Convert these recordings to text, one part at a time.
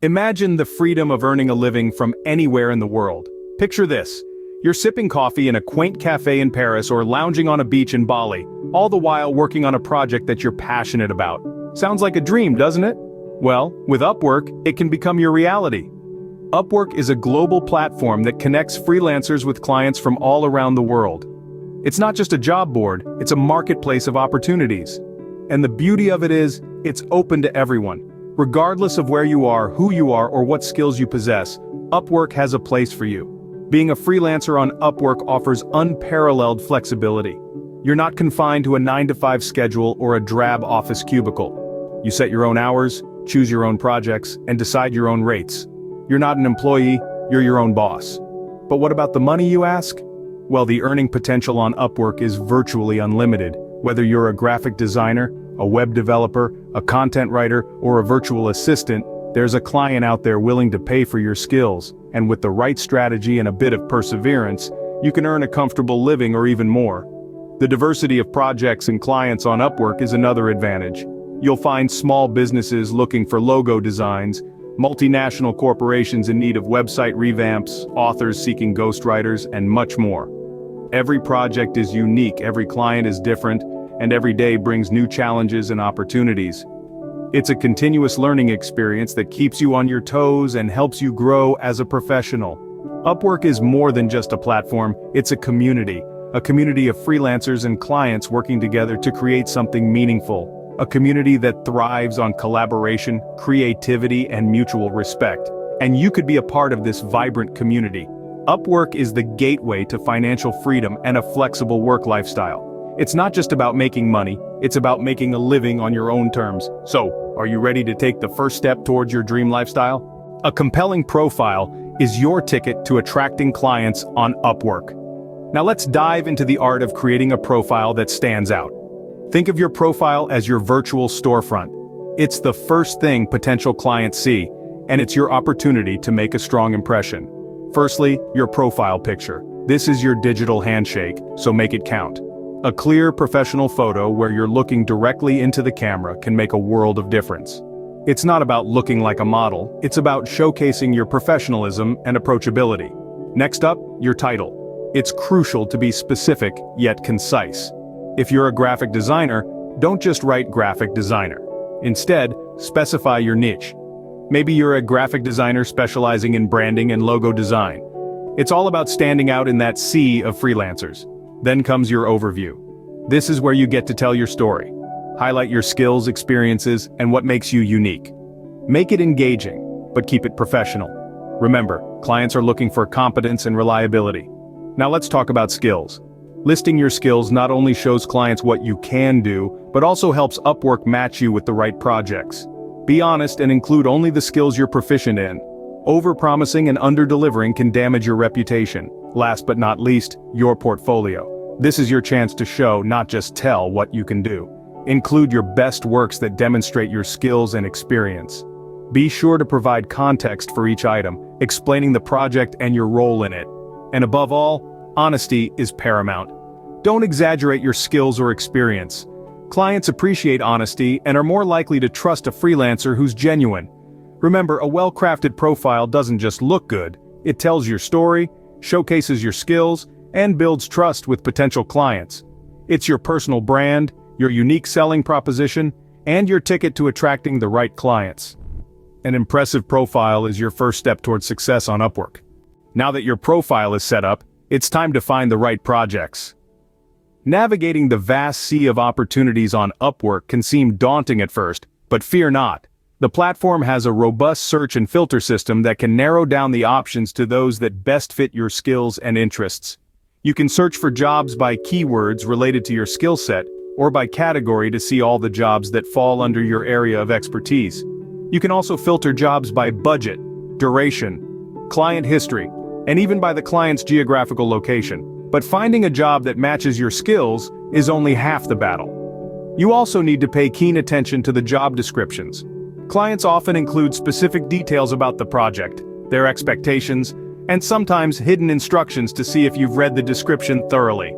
Imagine the freedom of earning a living from anywhere in the world. Picture this. You're sipping coffee in a quaint cafe in Paris or lounging on a beach in Bali, all the while working on a project that you're passionate about. Sounds like a dream, doesn't it? Well, with Upwork, it can become your reality. Upwork is a global platform that connects freelancers with clients from all around the world. It's not just a job board, it's a marketplace of opportunities. And the beauty of it is, it's open to everyone. Regardless of where you are, who you are, or what skills you possess, Upwork has a place for you. Being a freelancer on Upwork offers unparalleled flexibility. You're not confined to a 9-to-5 schedule or a drab office cubicle. You set your own hours, choose your own projects, and decide your own rates. You're not an employee, you're your own boss. But what about the money, you ask? Well, the earning potential on Upwork is virtually unlimited. Whether you're a graphic designer, a web developer, a content writer, or a virtual assistant, there's a client out there willing to pay for your skills, and with the right strategy and a bit of perseverance, you can earn a comfortable living or even more. The diversity of projects and clients on Upwork is another advantage. You'll find small businesses looking for logo designs, multinational corporations in need of website revamps, authors seeking ghostwriters, and much more. Every project is unique, every client is different, and every day brings new challenges and opportunities. It's a continuous learning experience that keeps you on your toes and helps you grow as a professional. Upwork is more than just a platform, it's a community of freelancers and clients working together to create something meaningful. A community that thrives on collaboration, creativity, and mutual respect. And you could be a part of this vibrant community. Upwork is the gateway to financial freedom and a flexible work lifestyle. It's not just about making money, it's about making a living on your own terms. So, are you ready to take the first step towards your dream lifestyle? A compelling profile is your ticket to attracting clients on Upwork. Now let's dive into the art of creating a profile that stands out. Think of your profile as your virtual storefront. It's the first thing potential clients see, and it's your opportunity to make a strong impression. Firstly, your profile picture. This is your digital handshake, so make it count. A clear, professional photo where you're looking directly into the camera can make a world of difference. It's not about looking like a model, it's about showcasing your professionalism and approachability. Next up, your title. It's crucial to be specific, yet concise. If you're a graphic designer, don't just write graphic designer. Instead, specify your niche. Maybe you're a graphic designer specializing in branding and logo design. It's all about standing out in that sea of freelancers. Then comes your overview. This is where you get to tell your story. Highlight your skills, experiences, and what makes you unique. Make it engaging, but keep it professional. Remember, clients are looking for competence and reliability. Now let's talk about skills. Listing your skills not only shows clients what you can do, but also helps Upwork match you with the right projects. Be honest and include only the skills you're proficient in. Over-promising and under-delivering can damage your reputation. Last but not least, your portfolio. This is your chance to show, not just tell, what you can do. Include your best works that demonstrate your skills and experience. Be sure to provide context for each item, explaining the project and your role in it. And above all, honesty is paramount. Don't exaggerate your skills or experience. Clients appreciate honesty and are more likely to trust a freelancer who's genuine. Remember, a well-crafted profile doesn't just look good, it tells your story, showcases your skills, and builds trust with potential clients. It's your personal brand, your unique selling proposition, and your ticket to attracting the right clients. An impressive profile is your first step towards success on Upwork. Now that your profile is set up, it's time to find the right projects. Navigating the vast sea of opportunities on Upwork can seem daunting at first, but fear not. The platform has a robust search and filter system that can narrow down the options to those that best fit your skills and interests. You can search for jobs by keywords related to your skill set, or by category to see all the jobs that fall under your area of expertise. You can also filter jobs by budget, duration, client history, and even by the client's geographical location. But finding a job that matches your skills is only half the battle. You also need to pay keen attention to the job descriptions. Clients often include specific details about the project, their expectations, and sometimes hidden instructions to see if you've read the description thoroughly.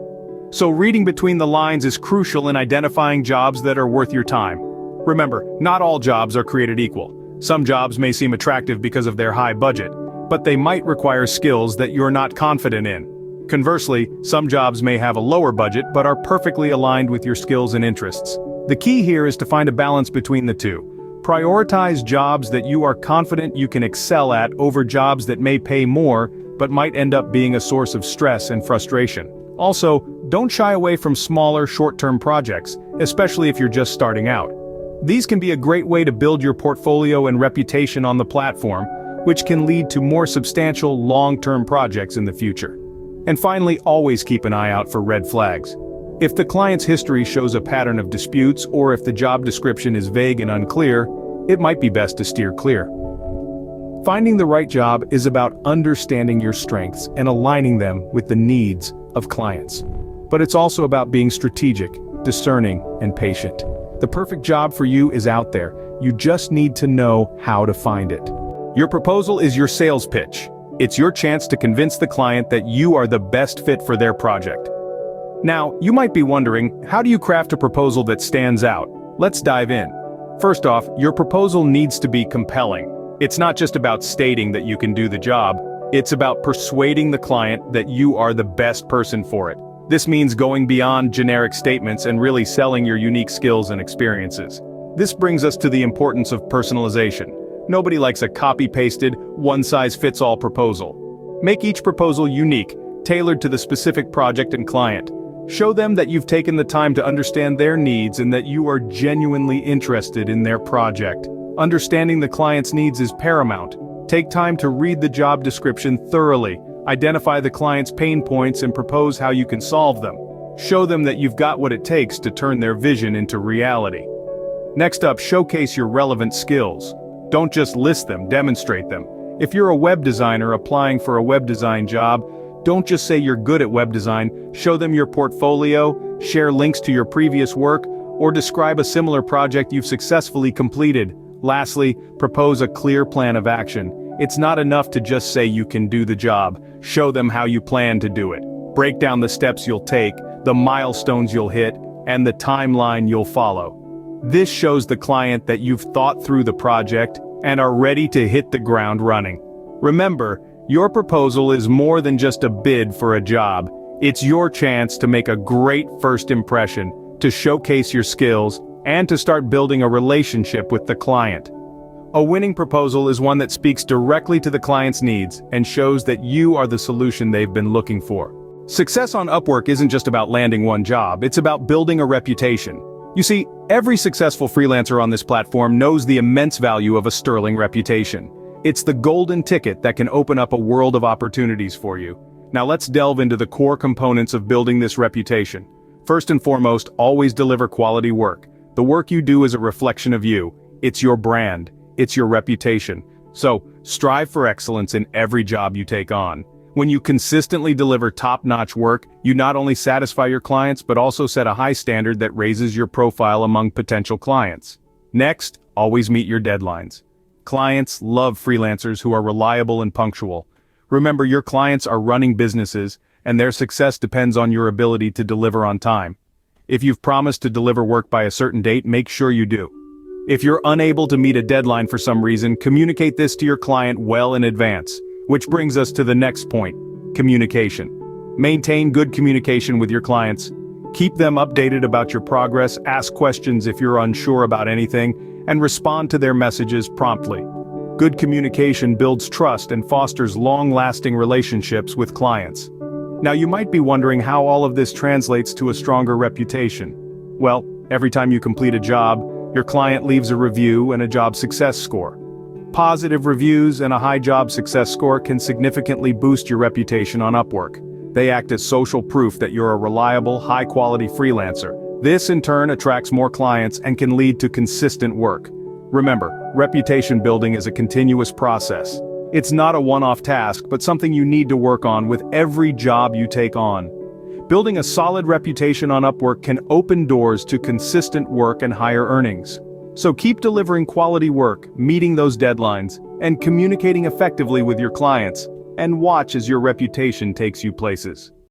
So reading between the lines is crucial in identifying jobs that are worth your time. Remember, not all jobs are created equal. Some jobs may seem attractive because of their high budget, but they might require skills that you're not confident in. Conversely, some jobs may have a lower budget but are perfectly aligned with your skills and interests. The key here is to find a balance between the two. Prioritize jobs that you are confident you can excel at over jobs that may pay more but might end up being a source of stress and frustration. Also, don't shy away from smaller, short-term projects, especially if you're just starting out. These can be a great way to build your portfolio and reputation on the platform, which can lead to more substantial, long-term projects in the future. And finally, always keep an eye out for red flags. If the client's history shows a pattern of disputes or if the job description is vague and unclear, it might be best to steer clear. Finding the right job is about understanding your strengths and aligning them with the needs of clients. But it's also about being strategic, discerning, and patient. The perfect job for you is out there. You just need to know how to find it. Your proposal is your sales pitch. It's your chance to convince the client that you are the best fit for their project. Now, you might be wondering, how do you craft a proposal that stands out? Let's dive in. First off, your proposal needs to be compelling. It's not just about stating that you can do the job, it's about persuading the client that you are the best person for it. This means going beyond generic statements and really selling your unique skills and experiences. This brings us to the importance of personalization. Nobody likes a copy-pasted, one-size-fits-all proposal. Make each proposal unique, tailored to the specific project and client. Show them that you've taken the time to understand their needs and that you are genuinely interested in their project. Understanding the client's needs is paramount. Take time to read the job description thoroughly, identify the client's pain points and propose how you can solve them. Show them that you've got what it takes to turn their vision into reality. Next up, showcase your relevant skills. Don't just list them, demonstrate them. If you're a web designer applying for a web design job, don't just say you're good at web design, show them your portfolio, share links to your previous work, or describe a similar project you've successfully completed. Lastly, propose a clear plan of action. It's not enough to just say you can do the job, show them how you plan to do it. Break down the steps you'll take, the milestones you'll hit, and the timeline you'll follow. This shows the client that you've thought through the project and are ready to hit the ground running. Remember, your proposal is more than just a bid for a job. It's your chance to make a great first impression, to showcase your skills, and to start building a relationship with the client. A winning proposal is one that speaks directly to the client's needs and shows that you are the solution they've been looking for. Success on Upwork isn't just about landing one job, it's about building a reputation. You see, every successful freelancer on this platform knows the immense value of a sterling reputation. It's the golden ticket that can open up a world of opportunities for you. Now let's delve into the core components of building this reputation. First and foremost, always deliver quality work. The work you do is a reflection of you. It's your brand. It's your reputation. So, strive for excellence in every job you take on. When you consistently deliver top-notch work, you not only satisfy your clients but also set a high standard that raises your profile among potential clients. Next, always meet your deadlines. Clients love freelancers who are reliable and punctual. Remember, your clients are running businesses, and their success depends on your ability to deliver on time. If you've promised to deliver work by a certain date, make sure you do. If you're unable to meet a deadline for some reason, communicate this to your client well in advance. Which brings us to the next point, communication. Maintain good communication with your clients. Keep them updated about your progress, ask questions if you're unsure about anything, and respond to their messages promptly. Good communication builds trust and fosters long-lasting relationships with clients. Now you might be wondering how all of this translates to a stronger reputation. Well, every time you complete a job, your client leaves a review and a job success score. Positive reviews and a high job success score can significantly boost your reputation on Upwork. They act as social proof that you're a reliable, high-quality freelancer. This in turn attracts more clients and can lead to consistent work. Remember, reputation building is a continuous process. It's not a one-off task, but something you need to work on with every job you take on. Building a solid reputation on Upwork can open doors to consistent work and higher earnings. So keep delivering quality work, meeting those deadlines, and communicating effectively with your clients, and watch as your reputation takes you places.